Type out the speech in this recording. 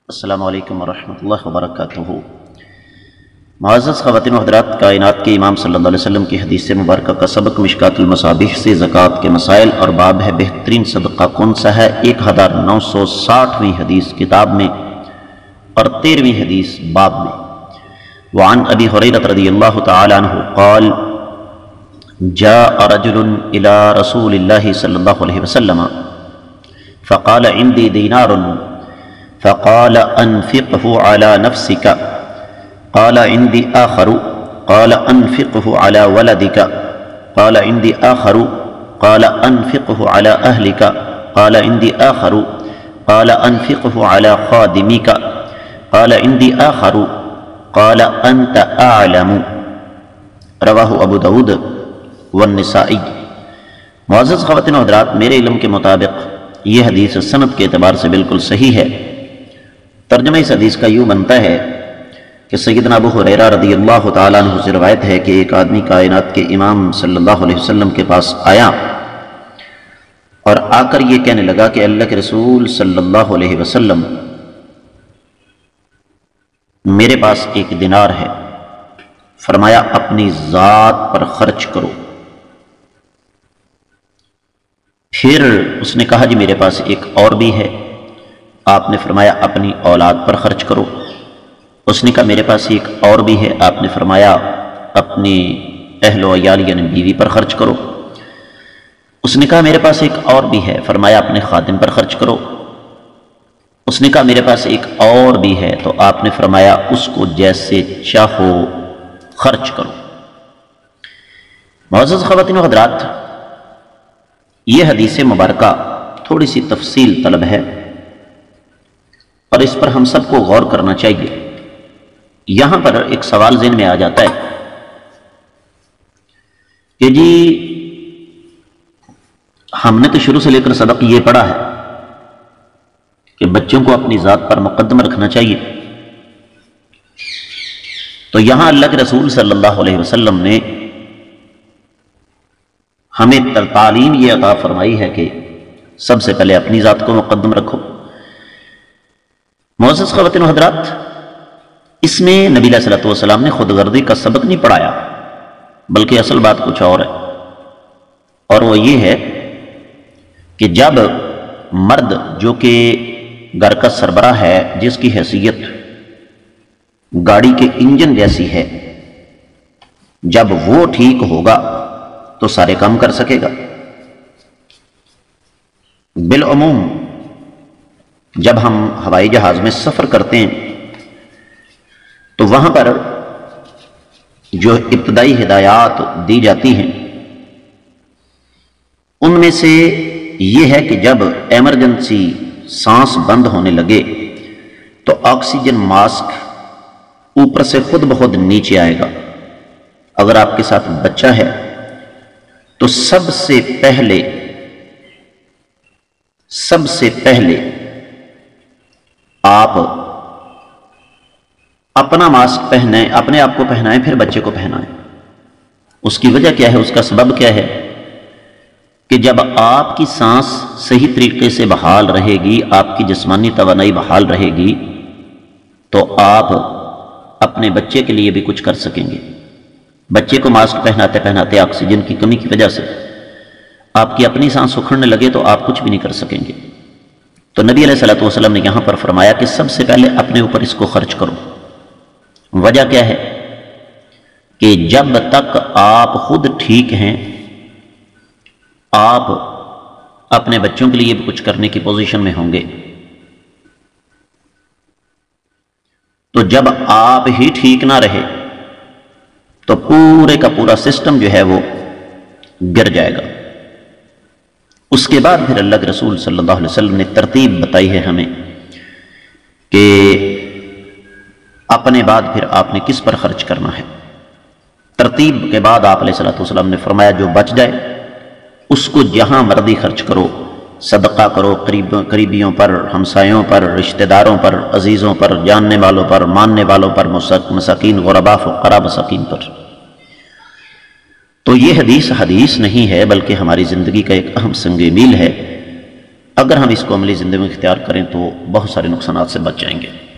السلام علیکم ورحمۃ اللہ وبرکاتہ۔ معزز خواتین و حضرات، کائنات کے امام صلی اللہ علیہ وسلم کی حدیث مبارکہ کا سبق مشکات المصابیح سے زکوٰۃ کے مسائل اور باب ہے بہترین صدقہ کون سا ہے، 1960ویں حدیث کتاب میں اور 13ویں حدیث باب میں۔ وعن ابی ہریرہ رضی اللہ تعالی عنہ قال جاء رجل الى رسول اللہ صلی اللہ علیہ وسلم فقال عندي دینار فقال انفقه على نفسك قال عندي آخر قال انفقه على ولدك قال عندي آخر قال انفقه على أهلك قال عندي آخر قال انفقه على خادمك قال عندي آخر قال أنت أعلم۔ رواہ ابو داود والنسائی۔ معزز خواتین و حضرات، میرے علم کے مطابق یہ حدیث سند کے اعتبار سے بالکل صحیح ہے۔ ترجمہ اس حدیث کا یوں بنتا ہے کہ سیدنا ابو ہریرہ رضی اللہ تعالیٰ عنہ سے روایت ہے کہ ایک آدمی کائنات کے امام صلی اللہ علیہ وسلم کے پاس آیا اور آ کر یہ کہنے لگا کہ اللہ کے رسول صلی اللہ علیہ وسلم، میرے پاس ایک دینار ہے، فرمایا اپنی ذات پر خرچ کرو۔ پھر اس نے کہا جی میرے پاس ایک اور بھی ہے، آپ نے فرمایا اپنی اولاد پر خرچ کرو۔ اس نے کہا میرے پاس ایک اور بھی ہے، آپ نے فرمایا اپنی اہل و عیال یعنی بیوی پر خرچ کرو۔ اس نے کہا میرے پاس ایک اور بھی ہے، فرمایا اپنے خادم پر خرچ کرو۔ اس نے کہا میرے پاس ایک اور بھی ہے، تو آپ نے فرمایا اس کو جیسے چاہو خرچ کرو۔ معزز خواتین و حضرات، یہ حدیث مبارکہ تھوڑی سی تفصیل طلب ہے اور اس پر ہم سب کو غور کرنا چاہیے۔ یہاں پر ایک سوال ذہن میں آ جاتا ہے کہ جی ہم نے تو شروع سے لے کر سبق یہ پڑھا ہے کہ بچوں کو اپنی ذات پر مقدم رکھنا چاہیے، تو یہاں اللہ کے رسول صلی اللہ علیہ وسلم نے ہمیں تعلیم یہ عطا فرمائی ہے کہ سب سے پہلے اپنی ذات کو مقدم رکھو۔ معزز خواتین و حضرات، اس میں نبی علیہ الصلوۃ والسلام نے خود غرضی کا سبق نہیں پڑھایا، بلکہ اصل بات کچھ اور ہے، اور وہ یہ ہے کہ جب مرد جو کہ گھر کا سربراہ ہے، جس کی حیثیت گاڑی کے انجن جیسی ہے، جب وہ ٹھیک ہوگا تو سارے کام کر سکے گا۔ بالعموم جب ہم ہوائی جہاز میں سفر کرتے ہیں تو وہاں پر جو ابتدائی ہدایات دی جاتی ہیں ان میں سے یہ ہے کہ جب ایمرجنسی سانس بند ہونے لگے تو آکسیجن ماسک اوپر سے خود بخود نیچے آئے گا۔ اگر آپ کے ساتھ بچہ ہے تو سب سے پہلے آپ اپنا ماسک پہنائیں، اپنے آپ کو پہنائیں، پھر بچے کو پہنائیں۔ اس کی وجہ کیا ہے، اس کا سبب کیا ہے کہ جب آپ کی سانس صحیح طریقے سے بحال رہے گی، آپ کی جسمانی توانائی بحال رہے گی، تو آپ اپنے بچے کے لیے بھی کچھ کر سکیں گے۔ بچے کو ماسک پہناتے پہناتے آکسیجن کی کمی کی وجہ سے آپ کی اپنی سانس اکھڑنے لگے تو آپ کچھ بھی نہیں کر سکیں گے۔ تو نبی علیہ الصلوۃ والسلام نے یہاں پر فرمایا کہ سب سے پہلے اپنے اوپر اس کو خرچ کرو۔ وجہ کیا ہے کہ جب تک آپ خود ٹھیک ہیں، آپ اپنے بچوں کے لیے بھی کچھ کرنے کی پوزیشن میں ہوں گے، تو جب آپ ہی ٹھیک نہ رہے تو پورے کا پورا سسٹم جو ہے وہ گر جائے گا۔ اس کے بعد پھر اللہ کے رسول صلی اللہ علیہ وسلم نے ترتیب بتائی ہے ہمیں کہ اپنے بعد پھر آپ نے کس پر خرچ کرنا ہے۔ ترتیب کے بعد آپ علیہ الصلوۃ والسلام نے فرمایا جو بچ جائے اس کو جہاں مرضی خرچ کرو، صدقہ کرو، قریبیوں پر، ہمسایوں پر، رشتہ داروں پر، عزیزوں پر، جاننے والوں پر، ماننے والوں پر، مساکین، غرباء، فقراء مساکین پر۔ تو یہ حدیث نہیں ہے بلکہ ہماری زندگی کا ایک اہم سنگ میل ہے۔ اگر ہم اس کو عملی زندگی میں اختیار کریں تو بہت سارے نقصانات سے بچ جائیں گے۔